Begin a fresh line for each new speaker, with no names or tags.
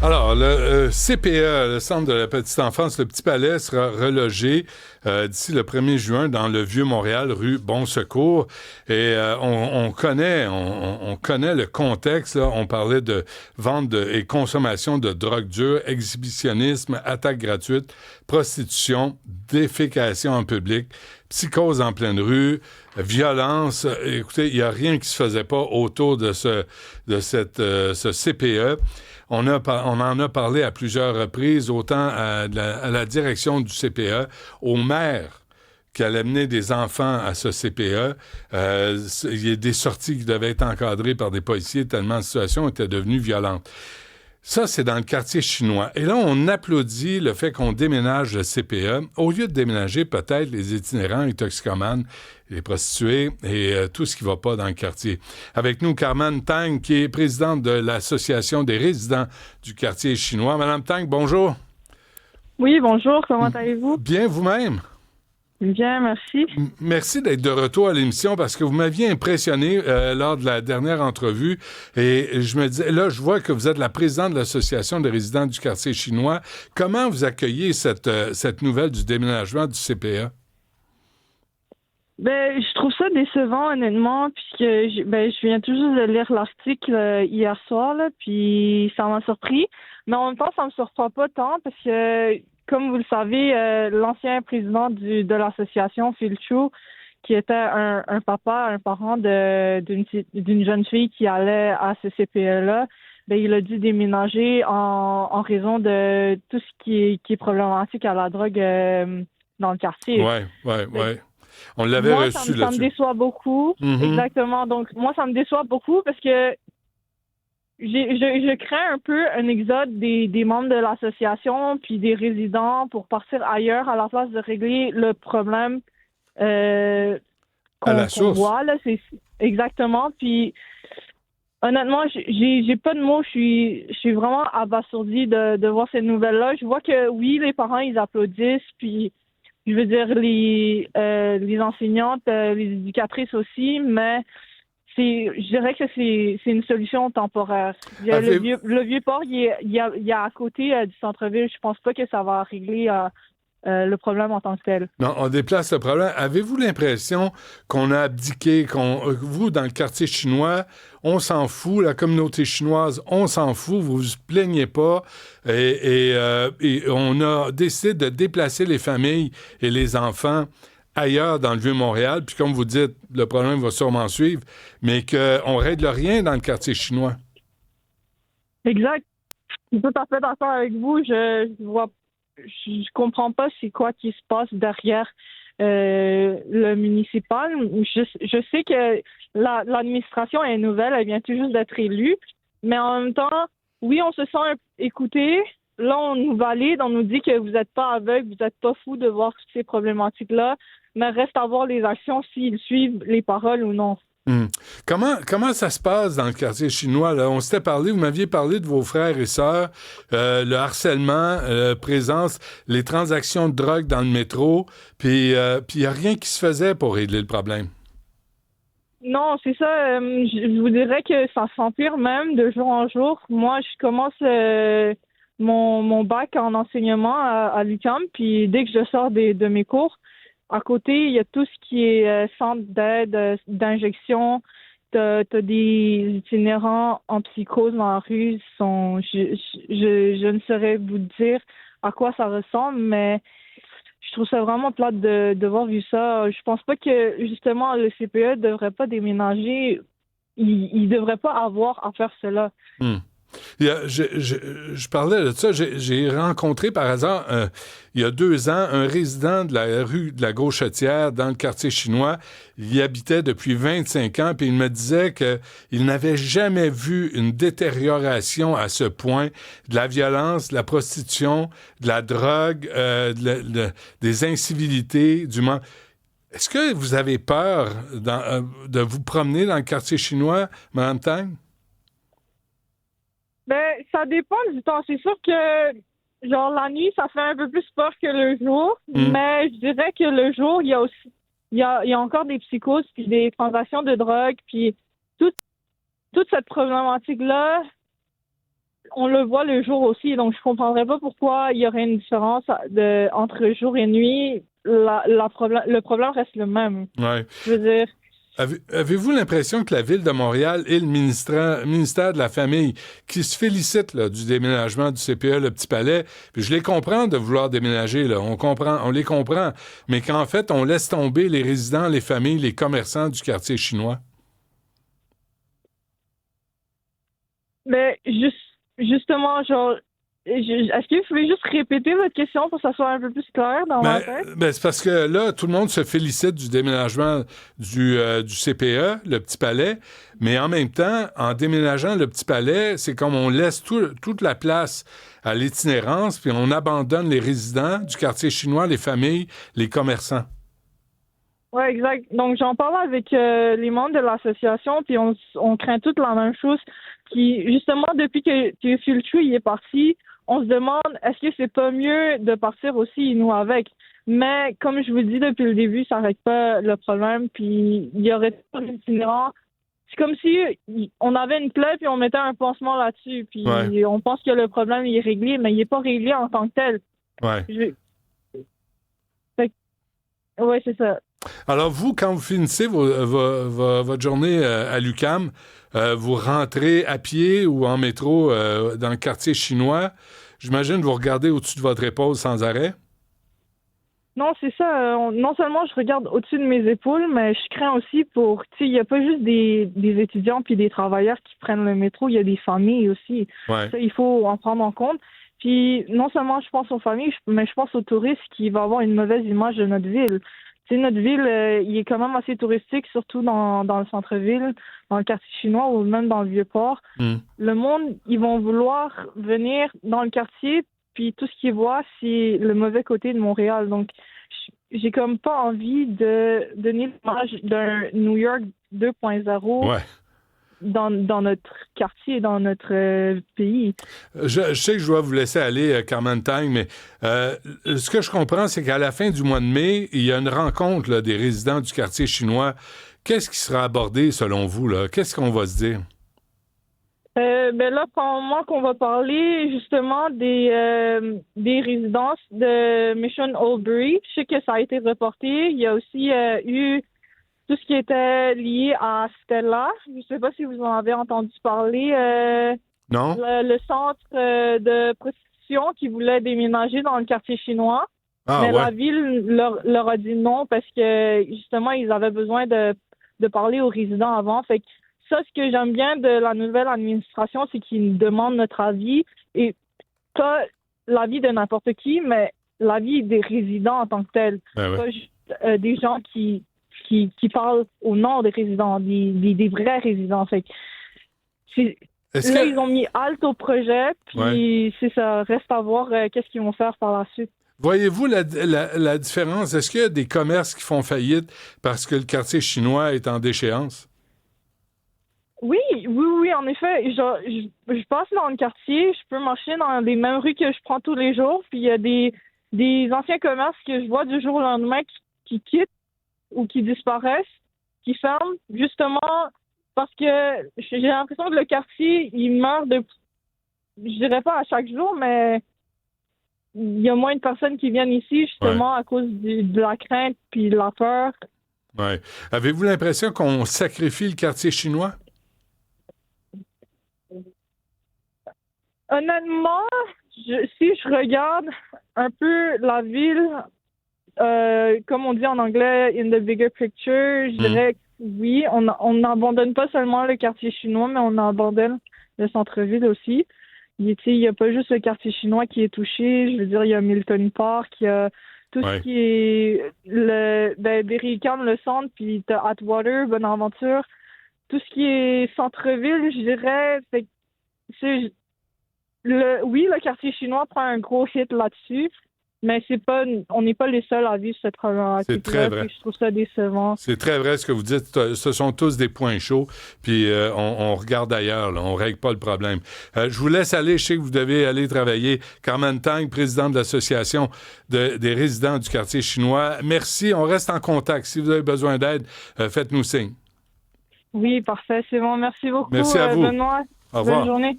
Alors, le CPE, le Centre de la petite enfance, le Petit Palais, sera relogé d'ici le 1er juin dans le Vieux-Montréal, rue Bon Secours. Et on connaît le contexte. Là. On parlait de vente et consommation de drogue dure, exhibitionnisme, attaques gratuites, prostitution, défécation en public, psychose en pleine rue, violence. Écoutez, il n'y a rien qui se faisait pas autour de ce CPE. On en a parlé à plusieurs reprises, autant à la direction du CPE, au maire qui allait mener des enfants à ce CPE. Il y a des sorties qui devaient être encadrées par des policiers tellement la situation était devenue violente. Ça, c'est dans le quartier chinois. Et là, on applaudit le fait qu'on déménage le CPE. Au lieu de déménager peut-être les itinérants, les toxicomanes, les prostituées et tout ce qui ne va pas dans le quartier. Avec nous, Carmen Tang, qui est présidente de l'Association des résidents du quartier chinois. Madame Tang, bonjour.
Oui, bonjour, comment allez-vous?
Bien, vous-même?
Bien, merci.
Merci d'être de retour à l'émission parce que vous m'aviez impressionné lors de la dernière entrevue et je me disais, là, je vois que vous êtes la présidente de l'Association des résidents du quartier chinois. Comment vous accueillez cette nouvelle du déménagement du CPE?
Je trouve ça décevant, honnêtement, puisque je viens toujours de lire l'article hier soir, là, puis ça m'a surpris. Mais en même temps, ça me surprend pas tant parce que, comme vous le savez, l'ancien président de l'association, Phil Chu, qui était un papa, un parent d'une jeune fille qui allait à ce CPE-là, il a dû déménager en raison de tout ce qui est problématique à la drogue dans le quartier.
Ouais. On l'avait
Moi,
reçu
ça me
là-dessus.
déçoit beaucoup.
Mm-hmm.
Exactement. Donc, moi, ça me déçoit beaucoup parce que je crains un peu un exode des membres de l'association puis des résidents pour partir ailleurs à la place de régler le problème
À la
qu'on
source.
voit. Là. C'est exactement. Puis, honnêtement, j'ai pas de mots. Je suis vraiment abasourdie de voir ces nouvelles-là. Je vois que, oui, les parents, ils applaudissent, puis je veux dire, les enseignantes, les éducatrices aussi, mais je dirais que c'est une solution temporaire. Le Vieux-Port, il y a à côté du centre-ville. Je pense pas que ça va régler le problème en tant que tel.
Non, on déplace le problème. Avez-vous l'impression qu'on a abdiqué, vous, dans le quartier chinois, on s'en fout, la communauté chinoise, on s'en fout, vous vous plaignez pas, et on a décidé de déplacer les familles et les enfants ailleurs dans le Vieux-Montréal, puis comme vous dites, le problème va sûrement suivre, mais qu'on ne règle rien dans le quartier chinois.
Exact. Je suis tout à fait d'accord avec vous. Je comprends pas c'est quoi qui se passe derrière le municipal. Je sais que l'administration est nouvelle, elle vient tout juste d'être élue, mais en même temps, oui, on se sent écouté. Là, on nous valide, on nous dit que vous n'êtes pas aveugle, vous n'êtes pas fou de voir toutes ces problématiques-là, mais reste à voir les actions s'ils suivent les paroles ou non.
Hum. Comment ça se passe dans le quartier chinois, là? On s'était parlé, vous m'aviez parlé de vos frères et sœurs, le harcèlement, présence, les transactions de drogue dans le métro, puis il n'y a rien qui se faisait pour régler le problème.
Non, c'est ça. Je vous dirais que ça s'empire même de jour en jour. Moi, je commence mon bac en enseignement à l'UQAM, puis dès que je sors de mes cours, à côté, il y a tout ce qui est centre d'aide, d'injection. T'as des itinérants en psychose dans la rue. Je ne saurais vous dire à quoi ça ressemble, mais je trouve ça vraiment plate de voir vu ça. Je pense pas que, justement, le CPE devrait pas déménager. Il devrait pas avoir à faire cela.
Hum. Je parlais de ça. J'ai rencontré par hasard, il y a 2 ans, un résident de la rue de la Gauchetière dans le quartier chinois. Il y habitait depuis 25 ans, puis il me disait qu'il n'avait jamais vu une détérioration à ce point de la violence, de la prostitution, de la drogue, des incivilités, du manque. Est-ce que vous avez peur de vous promener dans le quartier chinois, Mme Tang?
Ça dépend du temps. C'est sûr que, genre, la nuit, ça fait un peu plus peur que le jour, mais je dirais que le jour, il y a aussi, il y a encore des psychoses, puis des transactions de drogue, puis toute cette problématique-là, on le voit le jour aussi, donc je comprendrais pas pourquoi il y aurait une différence entre jour et nuit. Le problème reste le même.
Ouais.
Je veux dire,
Avez-vous l'impression que la Ville de Montréal et le ministère de la Famille, qui se félicitent là, du déménagement du CPE, le Petit Palais, puis je les comprends de vouloir déménager, là, on les comprend, mais qu'en fait, on laisse tomber les résidents, les familles, les commerçants du quartier chinois?
mais justement, genre, est-ce que vous pouvez juste répéter votre question pour que ça soit un peu plus clair dans ma tête?
C'est parce que là, tout le monde se félicite du déménagement du CPE, le Petit Palais, mais en même temps, en déménageant le Petit Palais, c'est comme on laisse toute la place à l'itinérance, puis on abandonne les résidents du quartier chinois, les familles, les commerçants.
Ouais, exact. Donc, j'en parle avec les membres de l'association, puis on craint toute la même chose. Puis, justement, depuis que Phil Chu il est parti, on se demande est-ce que c'est pas mieux de partir aussi, nous, avec. Mais, comme je vous dis depuis le début, ça n'arrête pas le problème, puis il y aurait pas d'itinérant. C'est comme si on avait une plaie, puis on mettait un pansement là-dessus, puis
Ouais.
on pense que le problème il est réglé, mais il n'est pas réglé en tant que tel.
Ouais.
Fait ouais, c'est ça.
Alors, vous, quand vous finissez votre journée à l'UQAM, vous rentrez à pied ou en métro dans le quartier chinois. J'imagine que vous regardez au-dessus de votre épaule sans arrêt.
Non, c'est ça. Non seulement je regarde au-dessus de mes épaules, mais je crains aussi pour... Tu sais, il n'y a pas juste des étudiants puis des travailleurs qui prennent le métro, il y a des familles aussi.
Ouais.
Ça, il faut en prendre en compte. Puis non seulement je pense aux familles, mais je pense aux touristes qui vont avoir une mauvaise image de notre ville. Tu sais, notre ville, il est quand même assez touristique, surtout dans le centre-ville, dans le quartier chinois ou même dans le Vieux-Port.
Mm.
Le monde, ils vont vouloir venir dans le quartier, puis tout ce qu'ils voient, c'est le mauvais côté de Montréal. Donc, j'ai comme pas envie de donner l'image d'un New York 2.0
Ouais.
dans notre quartier, dans notre pays.
Je sais que je dois vous laisser aller, Carmen Tang, mais ce que je comprends, c'est qu'à la fin du mois de mai, il y a une rencontre là, des résidents du quartier chinois. Qu'est-ce qui sera abordé selon vous, là? Qu'est-ce qu'on va se dire?
Ben là, pendant qu'on va parler justement des résidences de Mission Oldbury, je sais que ça a été reporté. Il y a aussi eu tout ce qui était lié à Stella. Je ne sais pas si vous en avez entendu parler.
Non?
Le centre de prostitution qui voulait déménager dans le quartier chinois.
Ah,
Mais
ouais.
la ville leur a dit non parce que justement, ils avaient besoin de parler aux résidents avant. Fait que ça, ce que j'aime bien de la nouvelle administration, c'est qu'ils demandent notre avis et pas l'avis de n'importe qui, mais l'avis des résidents en tant que tel.
Ben ouais.
Pas juste des gens qui parlent au nom des résidents, des vrais résidents. Fait que
Est-ce
là,
que...
ils ont mis halte au projet, puis
Ouais.
c'est ça. Reste à voir qu'est-ce qu'ils vont faire par la suite.
Voyez-vous la différence? Est-ce qu'il y a des commerces qui font faillite parce que le quartier chinois est en déchéance?
Oui, en effet. Je passe dans le quartier, je peux marcher dans les mêmes rues que je prends tous les jours, puis il y a des anciens commerces que je vois du jour au lendemain qui quittent ou qui disparaissent, qui ferment, justement parce que j'ai l'impression que le quartier, il meurt je dirais pas à chaque jour, mais il y a moins de personnes qui viennent ici, justement, à cause de la crainte puis de la peur.
Ouais. Avez-vous l'impression qu'on sacrifie le quartier chinois?
Honnêtement, si je regarde un peu la ville, comme on dit en anglais, in the bigger picture, je dirais que oui, on n'abandonne pas seulement le quartier chinois, mais on abandonne le centre-ville aussi. Il n'y a pas juste le quartier chinois qui est touché. Je veux dire, il y a Milton Park, il y a tout ce qui est Berry-UQAM, le centre, puis t'as Atwater, Bonaventure. Tout ce qui est centre-ville, je dirais, c'est le quartier chinois prend un gros hit là-dessus, mais on n'est pas les seuls à vivre cette problématique.
C'est très vrai.
Je trouve ça décevant.
C'est très vrai ce que vous dites. Ce sont tous des points chauds, puis on regarde ailleurs, là. On règle pas le problème. Je vous laisse aller. Je sais que vous devez aller travailler. Carmen Tang, présidente de l'Association des résidents du quartier chinois. Merci. On reste en contact. Si vous avez besoin d'aide, faites-nous signe.
Oui, parfait. C'est bon. Merci beaucoup,
Merci à vous.
Benoît.
Au revoir.
Bonne journée.